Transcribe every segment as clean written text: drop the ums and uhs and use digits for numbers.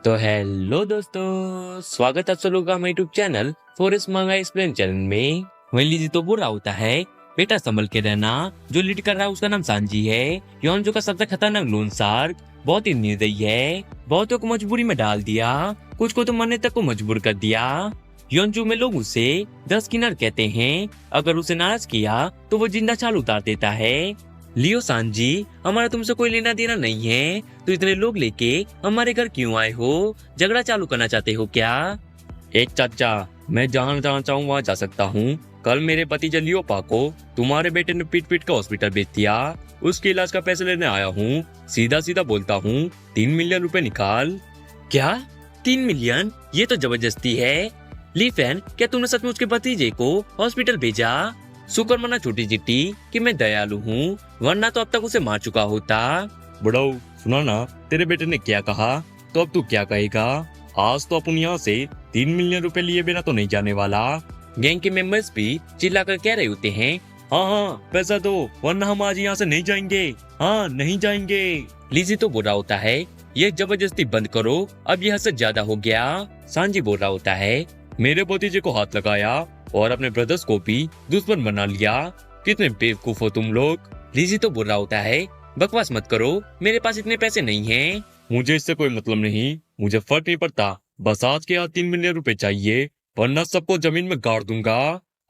तो हेलो दोस्तों, स्वागत है आप सब लोगों का हमारे यूट्यूब चैनल फॉरेस्ट मंगा एक्सप्लेन चैनल में। वही लीजिए तो बुरा होता है, बेटा संभल के रहना। जो लीड कर रहा है उसका नाम सांजी है। योंजो का सबसे खतरनाक लोन शार्क, बहुत ही निर्दयी है। बहुतों को मजबूरी में डाल दिया, कुछ को तो मरने तक को मजबूर कर दिया। योंजो में लोग उसे 10 किन्नर कहते हैं। अगर उसे नाराज किया तो वो जिंदा छाल उतार देता है। लियो सांजी, हमारा तुमसे कोई लेना देना नहीं है, तो इतने लोग लेके हमारे घर क्यों आए हो? झगड़ा चालू करना चाहते हो क्या? एक चाचा, मैं जहाँ जाना चाहूँ वहाँ जा सकता हूँ। कल मेरे भतीजे लियोपा को तुम्हारे बेटे ने पीट पीट कर हॉस्पिटल भेज दिया। उसके इलाज का पैसे लेने आया हूँ। सीधा सीधा बोलता हूँ, 3 मिलियन रुपए निकाल। क्या 3 मिलियन? ये तो जबरदस्ती है। ली फैन, क्या तुमने सच में उसके भतीजे को हॉस्पिटल भेजा? शुक्र मना छोटी चिट्टी कि मैं दयालु हूँ, वरना तो अब तक उसे मार चुका होता। बड़ाऊ, सुना ना तेरे बेटे ने क्या कहा? तो अब तू क्या कहेगा? आज तो अपन यहाँ से 3 मिलियन रुपए लिए बिना तो नहीं जाने वाला। गैंग के मेंबर्स भी चिल्लाकर कह रहे होते हैं, हाँ हाँ पैसा दो, वरना हम आज यहाँ से नहीं जाएंगे। हाँ नहीं जाएंगे। लीजी तो बोल रहा होता है, ये जबरदस्ती बंद करो, अब यह हद ज्यादा हो गया। सांजी बोल रहा होता है, मेरे भतीजे को हाथ लगाया और अपने ब्रदर्स को भी दुश्मन बना लिया। कितने बेवकूफ हो तुम लोग। लीजी तो बोल रहा होता है, बकवास मत करो, मेरे पास इतने पैसे नहीं हैं। मुझे इससे कोई मतलब नहीं, मुझे फर्क नहीं पड़ता। बस आज के आज 3 मिलियन रुपए चाहिए, वरना सबको जमीन में गाड़ दूंगा।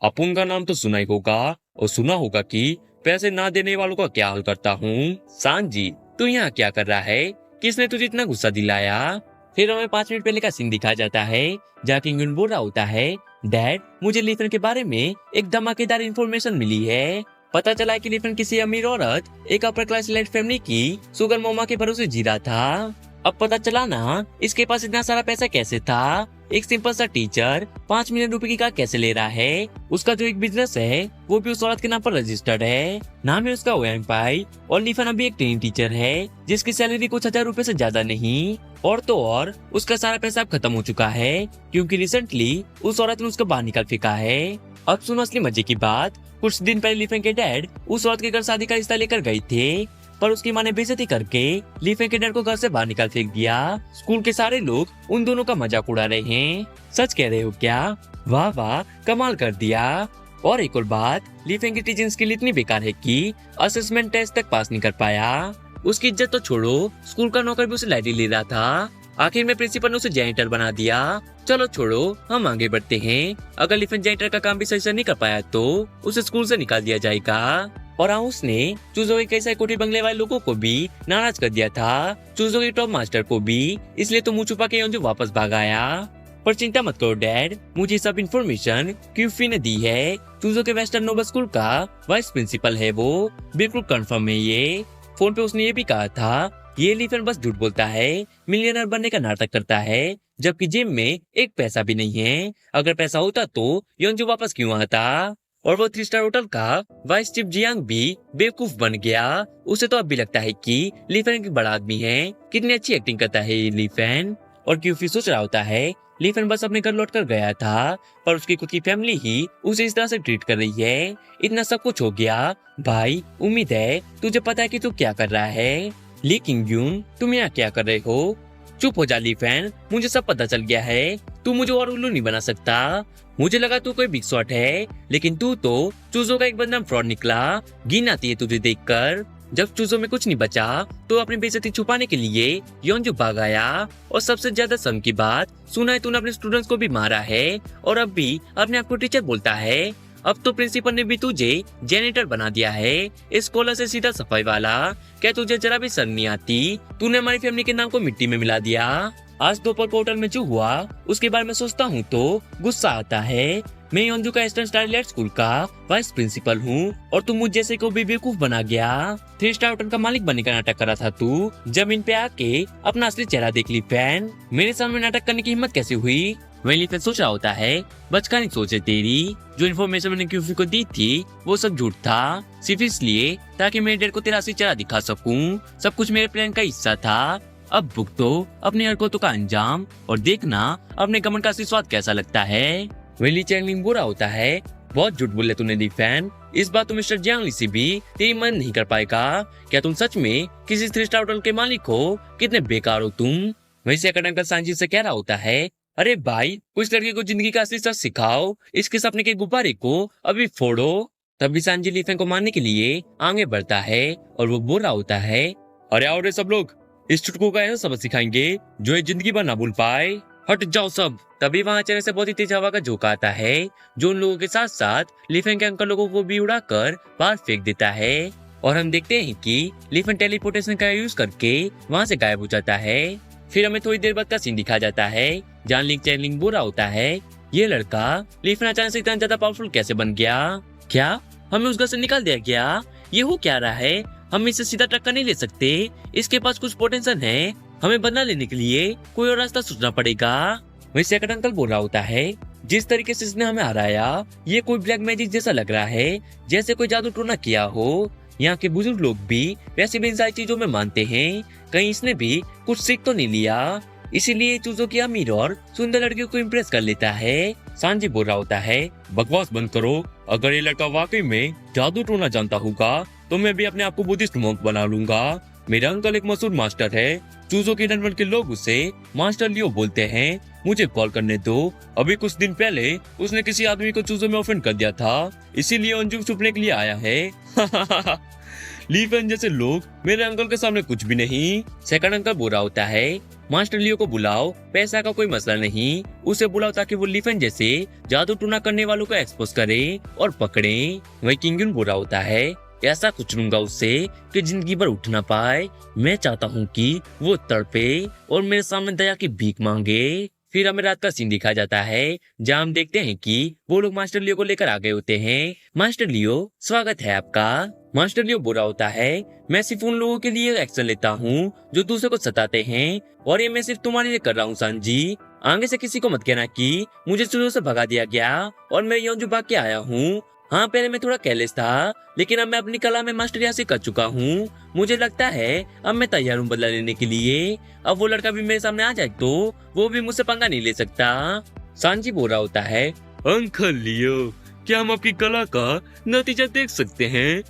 अपुन का नाम तो सुना ही होगा, और सुना होगा कि पैसे ना देने वालों का क्या हाल करता हूँ। सांजी, तू यहाँ क्या कर रहा है? किसने तुझे इतना गुस्सा दिलाया? फिर हमें 5 मिनट पहले का सीन दिखाया जाता है, जहाँ किंगुन बोल रहा होता है, डैड मुझे लीफन के बारे में एक धमाकेदार इंफॉर्मेशन मिली है। पता चला कि लीफन किसी अमीर औरत, एक अपर क्लास एलिट फैमिली की सुगर मोमा के भरोसे जी रहा था। अब पता चला ना इसके पास इतना सारा पैसा कैसे था। एक सिंपल सा टीचर 5 मिलियन रुपए की कार कैसे ले रहा है? उसका जो एक बिजनेस है वो भी उस औरत के नाम पर रजिस्टर्ड है। नाम है उसका ओयांग पाई, और लीफन अभी एक ट्रेनिंग टीचर है जिसकी सैलरी कुछ 1000 रुपए से ज्यादा नहीं। और तो और उसका सारा पैसा अब खत्म हो चुका है, क्योंकि रिसेंटली उस औरत ने उसको बाहर निकाल फेंका है। अब सुनो असली मजे की बात। कुछ दिन पहले लीफन के डैड उस औरत के घर शादी का रिश्ता लेकर गए थे, पर उसकी माँ ने बेइज्जती करके लीफन के डैड को घर से बाहर निकाल फेंक दिया। स्कूल के सारे लोग उन दोनों का मजाक उड़ा रहे हैं। सच कह रहे हो क्या? वाह वाह, कमाल कर दिया। और एक और बात, लीफन की टीचिंग स्किल इतनी बेकार है कि असेसमेंट टेस्ट तक पास नहीं कर पाया। उसकी इज्जत तो छोड़ो, स्कूल का नौकर भी उसे लाइटली ले रहा था। आखिर में प्रिंसिपल ने उसे जैनिटर बना दिया। चलो छोड़ो, हम आगे बढ़ते हैं। अगर लीफन जैनिटर का काम भी सही से नहीं कर पाया तो उसे स्कूल से निकाल दिया जाएगा। और हाँ, उसने चूजो के कई सारे कोठी बंगले वाले लोगों को भी नाराज कर दिया था, चूजो के टॉप मास्टर को भी। इसलिए तो मुंह छुपा के योंजो वापस भाग आया। पर चिंता मत करो डैड, मुझे सब इन्फॉर्मेशन क्यूफी ने दी है। चूजो के वेस्टर्न नोबल स्कूल का वाइस प्रिंसिपल है वो, बिल्कुल कंफर्म है ये। फोन पे उसने ये भी कहा था, ये लीफन बस झूठ बोलता है, मिलियनर बनने का नाटक करता है, जबकि जेब में एक पैसा भी नहीं है। अगर पैसा होता तो योंजो वापस क्यों आता? और वो 3 स्टार होटल का वाइस चीफ जियांग भी बेवकूफ बन गया। उसे तो अब भी लगता है कि लीफन एक बड़ा आदमी है। कितनी अच्छी एक्टिंग करता है ये लीफन। और क्यूफी सोच रहा होता है, लीफन बस अपने घर लौट कर गया था, पर उसकी खुद की फैमिली ही उसे इस तरह से ट्रीट कर रही है। इतना सब कुछ हो गया भाई, उम्मीद है तुझे पता है कि तू क्या कर रहा है। ली किंगयून, तुम यहाँ क्या कर रहे हो? चुप हो जा लीफन, मुझे सब पता चल गया है। तू मुझे और उल्लू नहीं बना सकता। मुझे लगा तू कोई बिग शॉट है, लेकिन तू तो चूजो का एक बदनाम फ्रॉड निकला। घिन आती है तुझे देखकर। जब चूजो में कुछ नहीं बचा तो अपनी बेइज्जती छुपाने के लिए योंजो भाग आया। और सबसे ज्यादा शर्म की बात, सुना है तूने अपने स्टूडेंट्स को भी मारा है, और अब भी अपने आप को टीचर बोलता है। अब तो प्रिंसिपल ने भी तुझे जेनेटर बना दिया है, इस कॉलर से सीधा सफाई वाला। क्या तुझे जरा भी शर्म नहीं आती? तूने हमारी फैमिली के नाम को मिट्टी में मिला दिया। आज दोपहर को होटल में जो हुआ उसके बारे में सोचता हूँ तो गुस्सा आता है। मैं योंजो का ईस्टर्न स्टार एलिट स्कूल का वाइस प्रिंसिपल हूँ, और तू मुझ जैसे को भी बेवकूफ बना गया। 3 स्टार होटल का मालिक बनने का नाटक कर रहा था तू, जमीन पे आके अपना असली चेहरा देख ली फैन। मेरे सामने नाटक करने की हिम्मत कैसे हुई? वही लीफन सोच रहा होता है, बचकानी सोच है तेरी। जो इन्फॉर्मेशन मैंने क्यूफी को दी थी वो सब झूठ था, सिर्फ इसलिए ताकि मेरे डैड को तेरा असली चेहरा दिखा सकूं। सब कुछ मेरे प्लान का हिस्सा था। अब भुगतो अपनी हरकतों का अंजाम, और देखना अपने घमंड का असली स्वाद कैसा लगता है। वेली चैंगलिंग बुरा होता है, बहुत झूठ बोले तूने लीफन। इस बात तो मिस्टर जियांग ली से भी तेरी मदद नहीं कर पाएगा। क्या तुम सच में किसी 3 स्टार होटल के मालिक हो? कितने बेकार हो तुम। वहीं सेकंड अंकल सांजी से कह रहा होता है, अरे भाई उस लड़के को जिंदगी का असली सच सिखाओ, इसके सपने के गुब्बारे को अभी फोड़ो। तभी सांजी ली फेंग को मारने के लिए आगे बढ़ता है और वो बोल रहा होता है, अरे आओ रे सब लोग, इस चुटकू का ऐसा सबक सिखाएंगे जो ये जिंदगी भर ना भूल पाए, हट जाओ सब। तभी वहां अचानक से बहुत ही तेज हवा का झोंका आता है जो उन लोगों के साथ साथ लीफेंग के अंकल लोगों को भी उड़ाकर बाहर फेंक देता है। और हम देखते हैं कि लीफेंग टेलीपोर्टेशन का यूज करके वहां से गायब हो जाता है। फिर हमें थोड़ी देर बाद का सीन दिखा जाता है जहां लिंक चैनलिंग बोल रहा होता है, ये लड़का लीफेंग अचानक से इतना ज्यादा पावरफुल कैसे बन गया, क्या हमें उस घर से निकाल दिया गया, ये हो क्या रहा है, हम इसे सीधा टक्कर नहीं ले सकते, इसके पास कुछ पोटेंशियल है, हमें बदला लेने के लिए कोई और रास्ता सोचना पड़ेगा। वही सेकंड अंकल बोल रहा होता है, जिस तरीके से इसने हमें हराया ये कोई ब्लैक मैजिक जैसा लग रहा है, जैसे कोई जादू टोना किया हो। यहाँ के बुजुर्ग लोग भी वैसे भी इन सारी चीजों में मानते हैं, कहीं इसने भी कुछ सीख तो नहीं लिया, इसीलिए चूजों की अमीर और सुंदर लड़कियों को इम्प्रेस कर लेता है। सांजी बोल रहा होता है, बकवास बंद करो, अगर ये लड़का वाकई में जादू टोना जानता होगा तो मैं भी अपने आप को बुद्धिस्ट मॉन्क बना लूंगा। मेरा अंकल एक मशहूर मास्टर है, चूजों के नटवन के लोग उसे मास्टर लियो बोलते हैं, मुझे कॉल करने दो। अभी कुछ दिन पहले उसने किसी आदमी को चूजों में ऑफेंड कर दिया था, इसीलिए अंजुम छुपने के लिए आया है। लीफेन जैसे लोग मेरे अंकल के सामने कुछ भी नहीं। सेकंड अंकल बोल रहा होता है, मास्टर लियो को बुलाओ, पैसा का कोई मसला नहीं, उसे बुलाओ ताकि वो लीफेन जैसे जादू टूना करने वालों को एक्सपोज करे और पकड़े। वही किंगन बोल रहा होता है, ऐसा कुचलूंगा उससे कि जिंदगी भर उठ ना पाए, मैं चाहता हूँ कि वो तड़पे और मेरे सामने दया की भीख मांगे। फिर हमें रात का सीन दिखा जाता है जहाँ हम देखते हैं कि वो लोग मास्टर लियो को लेकर आ गए होते हैं। मास्टर लियो, स्वागत है आपका। मास्टर लियो बोल रहा होता है, मैं सिर्फ उन लोगों के लिए एक्शन लेता हूँ जो दूसरे को सताते हैं, और ये मैं सिर्फ तुम्हारे लिए कर रहा हूँ सांजी। आगे से किसी को मत कहना कि मुझे शुरू से भगा दिया गया और मैं योंजू भाग के आया हूँ। हाँ, पहले मैं थोड़ा केयरलेस था, लेकिन अब मैं अपनी कला में मास्टरी हासिल कर चुका हूँ। मुझे लगता है अब मैं तैयार हूँ बदला लेने के लिए। अब वो लड़का भी मेरे सामने आ जाए तो वो भी मुझसे पंगा नहीं ले सकता। सांजी बोल रहा होता है, अंकल लियो, क्या हम आपकी कला का नतीजा देख सकते हैं?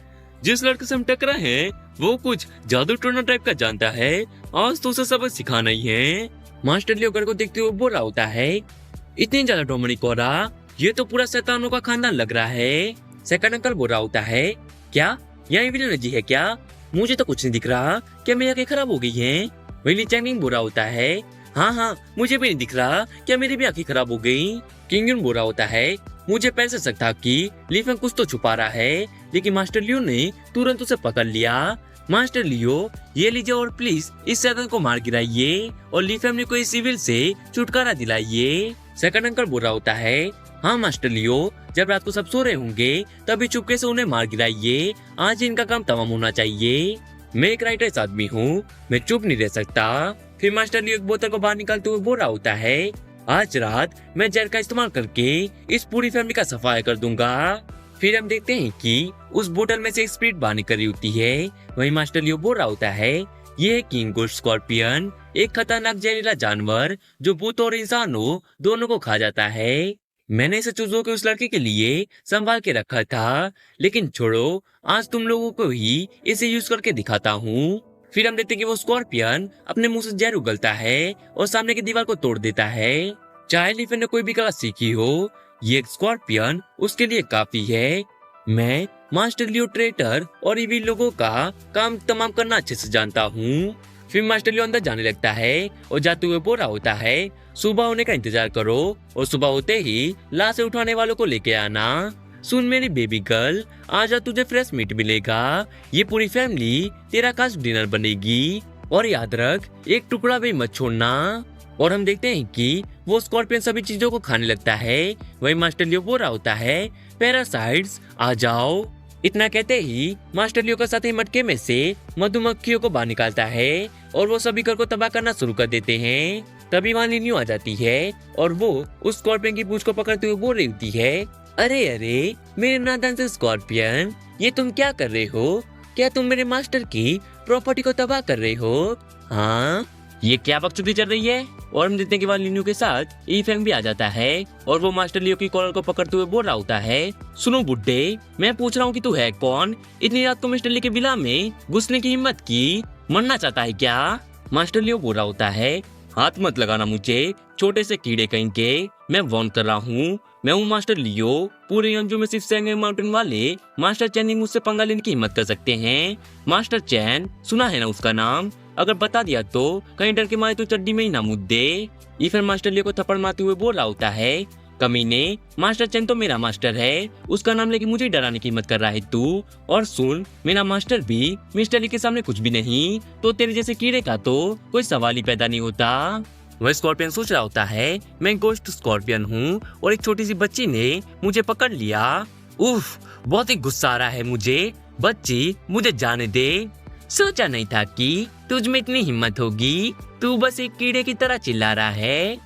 जिस लड़के से हम टकरा हैं, वो कुछ जादू टोना टाइप का जानता है, आज तो उसे सबक सिखाना ही है। मास्टर लियो घर को देखते हुए बोल रहा होता है, इतनी ज्यादा डोमनी कोरा, ये तो पूरा शैतानों का खानदान लग रहा है। सेकंड अंकल बोल रहा होता है, क्या यहाँ विलनजी है क्या? मुझे तो कुछ नहीं दिख रहा, क्या मेरी आंखें खराब हो गई हैं? वही चैंगिंग बोल रहा होता है, हाँ, मुझे भी नहीं दिख रहा, क्या मेरी भी आंखें खराब हो गई? किंगन बोल रहा होता है, मुझे पहले से शक था कि लीफेंग कुछ तो छुपा रहा है, लेकिन मास्टर लियो ने तुरंत उसे पकड़ लिया। मास्टर लियो, ये लीजिए और प्लीज इस शैतान को मार गिराइए और ली फैमिली को इस सिविल से छुटकारा दिलाइए। सेकंड अंकल बोल रहा होता है, हाँ मास्टर लियो, जब रात को सब सो रहे होंगे तभी चुपके से उन्हें मार गिराइए, आज इनका काम तमाम होना चाहिए। मैं एक राइटर आदमी हूँ, मैं चुप नहीं रह सकता। फिर मास्टर लियो एक बोतल को बाहर निकालते हुए बोल रहा होता है, आज रात मैं जहर का इस्तेमाल करके इस पूरी फैमिली का सफाया कर दूंगा। फिर हम देखते हैं कि उस बोतल में से एक स्पिरिट बाहर निकल रही होती है। वहीं मास्टर लियो बोल रहा होता है, ये है किंग गोस्ट स्कॉर्पियन, एक खतरनाक जहरीला जानवर जो भूत और इंसानों दोनों को खा जाता है। मैंने इसे चूजों के उस लड़के के लिए संभाल के रखा था, लेकिन छोड़ो, आज तुम लोगों को ही इसे यूज करके दिखाता हूँ। फिर हम देखते हैं कि वो स्कॉर्पियन अपने मुंह से जहर उगलता है और सामने की दीवार को तोड़ देता है। चाहे लीफेन ने कोई भी कला सीखी हो, ये स्कॉर्पियन उसके लिए काफी है। मैं मास्टर लियो ट्रेटर और इविल लोगों का काम तमाम करना अच्छे से जानता हूँ। फिर मास्टर लियो अंदर जाने लगता है और जाते हुए बोल रहा होता है, सुबह होने का इंतजार करो और सुबह होते ही लाशें उठाने वालों को लेके आना। सुन मेरी बेबी गर्ल, आज तुझे फ्रेश मीट मिलेगा, ये पूरी फैमिली तेरा खास डिनर बनेगी, और याद रख एक टुकड़ा भी मत छोड़ना। और हम देखते हैं कि वो स्कॉर्पियन सभी चीजों को खाने लगता है। वही मास्टर लियो बोल रहा होता है, पैरासाइट्स आ जाओ। इतना कहते ही मास्टर लियो का साथी मटके में से मधुमक्खियों को बाहर निकालता है और वो सभी घर को तबाह करना शुरू कर देते हैं। तभी वहाँ लिन्यू आ जाती है और वो उस स्कॉर्पियन की पूंछ को पकड़ते हुए बोल रही होती है, अरे अरे मेरे नादान से स्कॉर्पियन, ये तुम क्या कर रहे हो? क्या तुम मेरे मास्टर की प्रॉपर्टी को तबाह कर रहे हो? हाँ, ये क्या बकचोदी चल रही है? और हम देखते हैं कि वहाँ लिन्यू के साथ ईफेंग भी आ जाता है और वो मास्टर लियो की कॉलर को पकड़ते हुए बोल रहा होता है, सुनो बुड्ढे, मैं पूछ रहा हूँ कि तू है कौन? इतनी रात को मिस्टर ली के विला में घुसने की हिम्मत की? मरना चाहता है क्या? मास्टर लियो बोल रहा होता है, हाथ मत लगाना मुझे, छोटे से कीड़े कहीं के। मैं वार्न कर रहा हूँ। मैं हूँ मास्टर लियो। पूरे यंजू में सिर्फ सेंगे माउंटेन वाले मास्टर चैन ही मुझसे पंगा लेने की हिम्मत कर सकते हैं। मास्टर चैन, सुना है ना उसका नाम? अगर बता दिया तो कहीं डर के मारे तो चड्डी में ही ना मुद्दे। ये फिर मास्टर लियो को थप्पड़ मारते हुए बोल रहा होता है, कमीने, मास्टर चैन तो मेरा मास्टर है, उसका नाम लेके मुझे डराने की हिम्मत कर रहा है तू। और सुन, मेरा मास्टर भी मिस्टर ली के सामने कुछ भी नहीं, तो तेरे जैसे कीड़े का तो कोई सवाल ही पैदा नहीं होता। वह स्कॉर्पियन सोच रहा होता है, मैं गोस्ट स्कॉर्पियन हूँ और एक छोटी सी बच्ची ने मुझे पकड़ लिया। उफ, बहुत ही गुस्सा आ रहा है मुझे। बच्ची, मुझे जाने दे। सोचा नहीं था कि तुझ में इतनी हिम्मत होगी। तू बस एक कीड़े की तरह चिल्ला रहा है।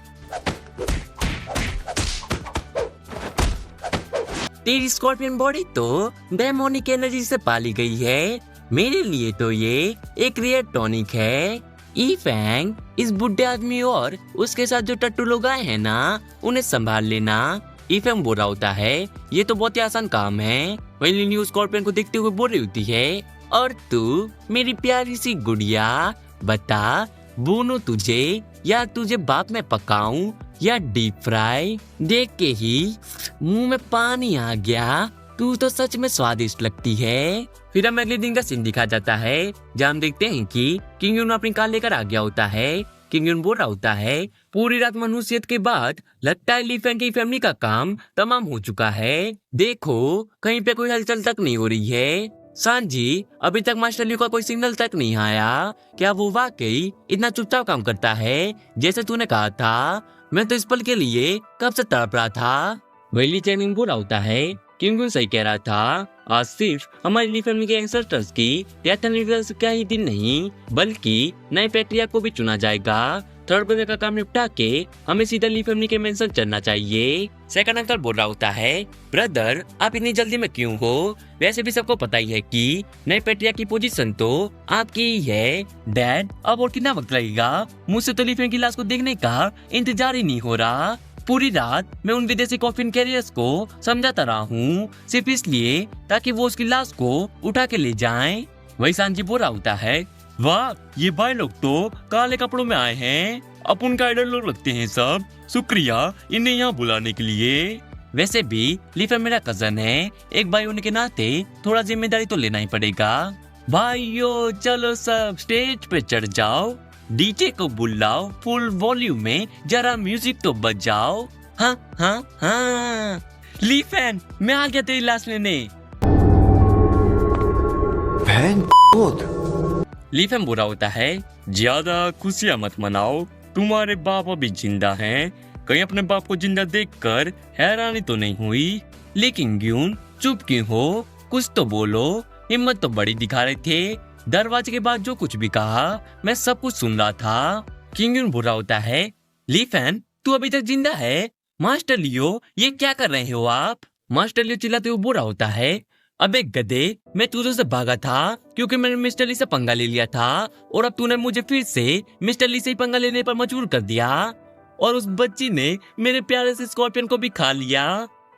तेरी स्कॉर्पियन बॉडी तो डेमोनिक एनर्जी से पाली गई है। मेरे लिए तो ये एक रेयर टॉनिक है। ई फैंग, इस बुढ़े आदमी और उसके साथ जो टट्टू लोग आए हैं ना, उन्हें संभाल लेना। ई फैंग बोल रहा होता है, ये तो बहुत ही आसान काम है। वही न्यू स्कॉर्पियन को देखते हुए बोल रही होती है, और तू मेरी प्यारी सी गुड़िया, बता बोनू तुझे या तुझे बाप में पकाऊं या डीप फ्राई? देख के ही मुंह में पानी आ गया। तू तो सच में स्वादिष्ट लगती है। फिर हम अगले दिन का सीन दिखा जाता है, जहाँ हम देखते हैं कि किंग यून अपनी कार लेकर आ गया होता है। किंग यून बोल रहा होता है, पूरी रात मनुष्यत के बाद लगता है ली फैंग की फैमिली का काम तमाम हो चुका है। देखो, कहीं पे कोई हलचल तक नहीं हो रही है। सांजी, अभी तक मास्टर ली का कोई सिग्नल तक नहीं आया। क्या वो वाकई इतना चुपचाप काम करता है जैसे तूने कहा था? मैं तो इस पल के लिए कब से तड़प रहा था। वैली चैनिंग बोल रहा होता है, किंग सही कह रहा था। आज सिर्फ हमारी ली फैमिली के एंसेस्टर्स की डेथ एनिवर्सरी का ही दिन नहीं, बल्कि नए पैट्रिया को भी चुना जाएगा। थर्ड ब्रदर का काम निपटा के हमें सीधा ली फैमिली के मेंशन चलना चाहिए। सेकंड अंकल बोल रहा होता है, ब्रदर आप इतनी जल्दी में क्यों हो? वैसे भी सबको पता ही है कि नए पैट्रिया की पोजीशन तो आपकी ही है। डैड, अब और कितना वक्त लगेगा? मुझसे तो ली फैमिली की लाश को देखने का इंतजार ही नहीं हो रहा। पूरी रात मैं उन विदेशी कॉफिन कैरियर्स को समझाता रहा हूँ, सिर्फ इसलिए ताकि वो उसकी लाश को उठा के ले जाएं। वही सांजी बोल रहा होता है, वाह, ये भाई लोग तो काले कपड़ों में आए हैं। अपन का आइडल लोग लगते हैं सब। शुक्रिया इन्हें यहाँ बुलाने के लिए। वैसे भी लीफा मेरा कजन है, एक भाई होने के नाते थोड़ा जिम्मेदारी तो लेना ही पड़ेगा। भाइयों, चलो सब स्टेज पे चढ़ जाओ, डीजे को बुलाओ, फुल वॉल्यूम में जरा म्यूजिक तो बजाओ। हाँ हाँ हाँ, ली फैन, मैं आ गया तेरी लाश लेने। ली फैन बुरा होता है, ज्यादा खुशियाँ मत मनाओ, तुम्हारे बाप अभी जिंदा हैं। कहीं अपने बाप को जिंदा देखकर हैरानी तो नहीं हुई? लेकिन ग्यून, चुप क्यों हो? कुछ तो बोलो। हिम्मत तो बड़ी दिखा रहे थे। दरवाजे के बाद जो कुछ भी कहा मैं सब कुछ सुन रहा था। किंग यून बुरा होता है, ली फैन तू अभी तक जिंदा है? मास्टर लियो, ये क्या कर रहे हो आप? मास्टर लियो चिल्लाते हुए बुरा होता है, अबे गधे, मैं तुझे से भागा था क्योंकि मैंने मिस्टर ली से पंगा ले लिया था, और अब तूने मुझे फिर से मिस्टर ली से ही पंगा लेने पर मजबूर कर दिया, और उस बच्ची ने मेरे प्यारे से स्कॉर्पियन को भी खा लिया।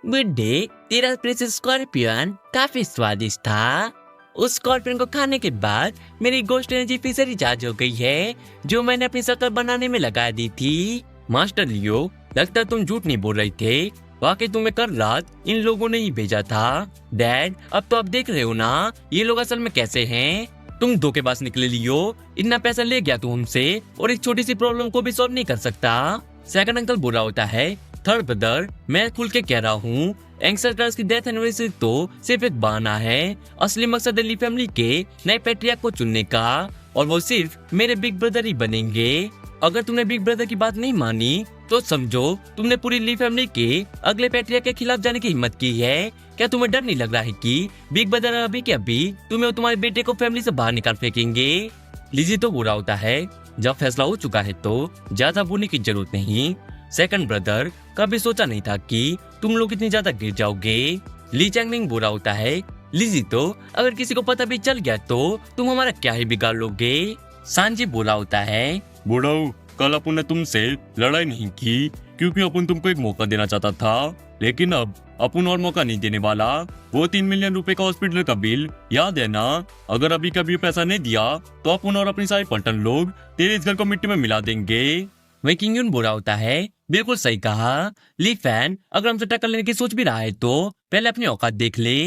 बुड्ढे, तेरा प्रेशियस स्कॉर्पियन काफी स्वादिष्ट था। उस स्कॉर्पियन को खाने के बाद मेरी गोस्ट एनर्जी फिर से रिचार्ज हो गई है, जो मैंने अपनी शक्ल बनाने में लगा दी थी। मास्टर लियो, लगता है तुम झूठ नहीं बोल रहे थे, वाकई तुम्हें कल रात इन लोगों ने ही भेजा था। डैड, अब तो आप देख रहे हो ना ये लोग असल में कैसे हैं। तुम धोखेबाज निकले लियो, इतना पैसा ले गया तू हमसे और एक छोटी सी प्रॉब्लम को भी सॉल्व नहीं कर सकता। सेकंड अंकल बुरा होता है, थर्ड ब्रदर, मैं खुल के कह रहा हूँ, एंसेस्टर्स की डेथ एनिवर्सरी तो सिर्फ एक बहाना है। असली मकसद ली फैमिली के नए पैट्रियार्क को चुनने का, और वो सिर्फ मेरे बिग ब्रदर ही बनेंगे। अगर तुमने बिग ब्रदर की बात नहीं मानी तो समझो तुमने पूरी ली फैमिली के अगले पैट्रियार्क के खिलाफ जाने की हिम्मत की है। क्या तुम्हें डर नहीं लग रहा है कि बिग ब्रदर अभी के अभी तुम्हें और तुम्हारे बेटे को फैमिली से बाहर निकाल फेंकेंगे? लिजी तो बुरा होता है, जब फैसला हो चुका है तो ज्यादा बोलने की जरूरत नहीं। सेकंड ब्रदर, कभी सोचा नहीं था कि तुम लोग इतनी ज्यादा गिर जाओगे। ली चैंगलिंग बुरा होता है, लिजी तो अगर किसी को पता भी चल गया तो तुम हमारा क्या ही बिगाड़ लोगे। सांजी बुरा होता है, बुढ़ाऊ, कल अपन ने तुमसे लड़ाई नहीं की क्योंकि अपन तुमको एक मौका देना चाहता था, लेकिन अब अपन और मौका नहीं देने वाला। वो 3 मिलियन रुपए का हॉस्पिटल का बिल याद है ना? अगर अभी कभी पैसा नहीं दिया तो अपन और अपनी सारी पलटन लोग तेरे इस घर को मिट्टी में मिला देंगे। वही किंग यून बुरा होता है, बिल्कुल सही कहा। ली फैन अगर हमसे टक्कर लेने की सोच भी रहा है तो पहले अपनी औकात देख ले।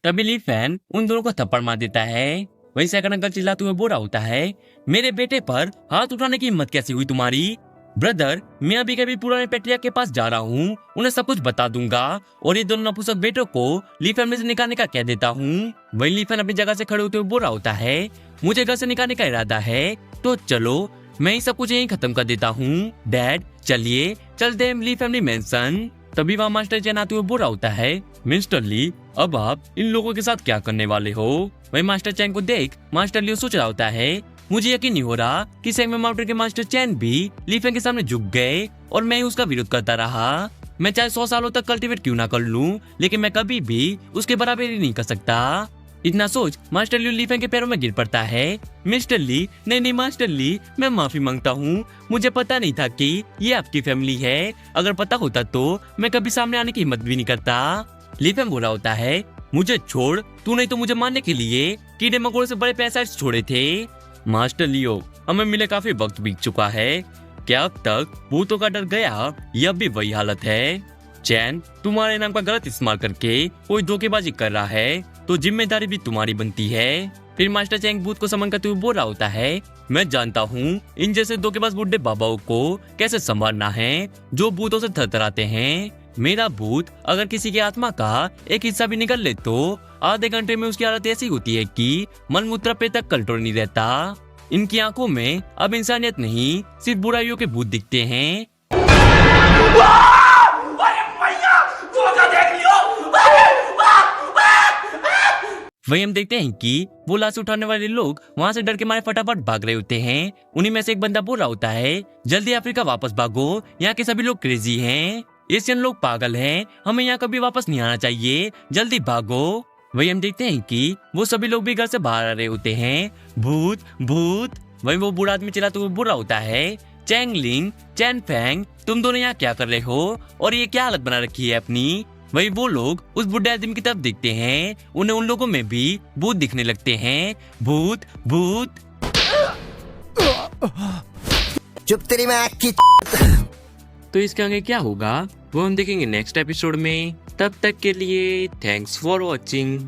तभी ली फैन उन दोनों को थप्पड़ मार देता है। वही सेकंड अंकल चिल्लाते हुए बुरा होता है, मेरे बेटे पर हाथ उठाने की हिम्मत कैसी हुई तुम्हारी? ब्रदर, मैं अभी कभी पुराने पेट्रिया के पास जा रहा हूँ, उन्हें सब कुछ बता दूंगा और ये दोनों नपुंसक बेटों को ली फैमिली से निकालने का कह देता हूँ। वही ली फैन अपनी जगह से खड़े होते हुए बुरा होता है, मुझे घर से निकालने का इरादा है तो चलो मैं ही सब कुछ यहीं खत्म कर देता हूँ। डैड चलिए चलते हैं ली फैमिली मेंशन। तभी वहाँ मास्टर चैन आते हुए बुरा होता है, मिस्टर ली अब आप इन लोगों के साथ क्या करने वाले हो? वही मास्टर चैन को देख मास्टर लियो सोच रहा होता है, मुझे यकीन नहीं हो रहा कि सेगमेंट माउंटेन के मास्टर चैन भी ली फैन के सामने झुक गए और मैं ही उसका विरोध करता रहा। मैं चाहे 100 सालों तक कल्टीवेट क्यों ना कर लूं, लेकिन मैं कभी भी उसके बराबर ही नहीं कर सकता। इतना सोच मास्टर लियो ली फैन के पैरों में गिर पड़ता है। मिस्टर ली, नहीं मास्टर ली, मैं माफी मांगता हूँ, मुझे पता नहीं था कि ये आपकी फैमिली है, अगर पता होता तो मैं कभी सामने आने की हिम्मत भी नहीं करता। ली फैन बुरा होता है, मुझे छोड़, तू नहीं तो मुझे मारने के लिए कीड़े मकोड़े से बड़े पैसा छोड़े थे। मास्टर लियो, हमें मिले काफी वक्त बीत चुका है, क्या अब तक भूतों का डर गया? यह भी वही हालत है। चैन, तुम्हारे नाम का गलत इस्तेमाल करके कोई धोखेबाजी कर रहा है तो जिम्मेदारी भी तुम्हारी बनती है। फिर मास्टर चैंग भूत को समन करते हुए बोल रहा होता है, मैं जानता हूँ इन जैसे धोखेबाज बुढ़े बाबाओं को कैसे संभालना है जो भूतों से थरथराते हैं। मेरा भूत अगर किसी की आत्मा का एक हिस्सा भी निकल ले तो आधे घंटे में उसकी हालत ऐसी होती है कि मन मूत्र पे तक कंट्रोल नहीं रहता। इनकी आंखों में अब इंसानियत नहीं सिर्फ बुराइयों के भूत दिखते हैं। वही हम देखते हैं कि वो लाश उठाने वाले लोग वहाँ से डर के मारे फटाफट भाग रहे होते हैं। उन्हीं में से एक बंदा बोल रहा होता है, जल्दी अफ्रीका वापस भागो, यहाँ के सभी लोग क्रेजी हैं, एशियन लोग पागल हैं, हमें यहाँ कभी वापस नहीं आना चाहिए, जल्दी भागो। वही हम देखते हैं कि वो सभी लोग भी घर से बाहर आ रहे होते हैं। भूत भूत। वही वो बूढ़ा आदमी चिल्लाते हुए बुरा होता है, चैंग लिंग, चैन फैंग, तुम दोनों यहाँ क्या कर रहे हो और ये क्या हालत बना रखी है अपनी? वही वो लोग उस बुढ़े आदमी की तरफ देखते हैं, उन्हें उन लोगों में भी भूत दिखने लगते हैं। भूत भूत। चुप तेरी माँ की। तो इसके आगे क्या होगा वो हम देखेंगे नेक्स्ट एपिसोड में। तब तक के लिए थैंक्स फॉर वॉचिंग।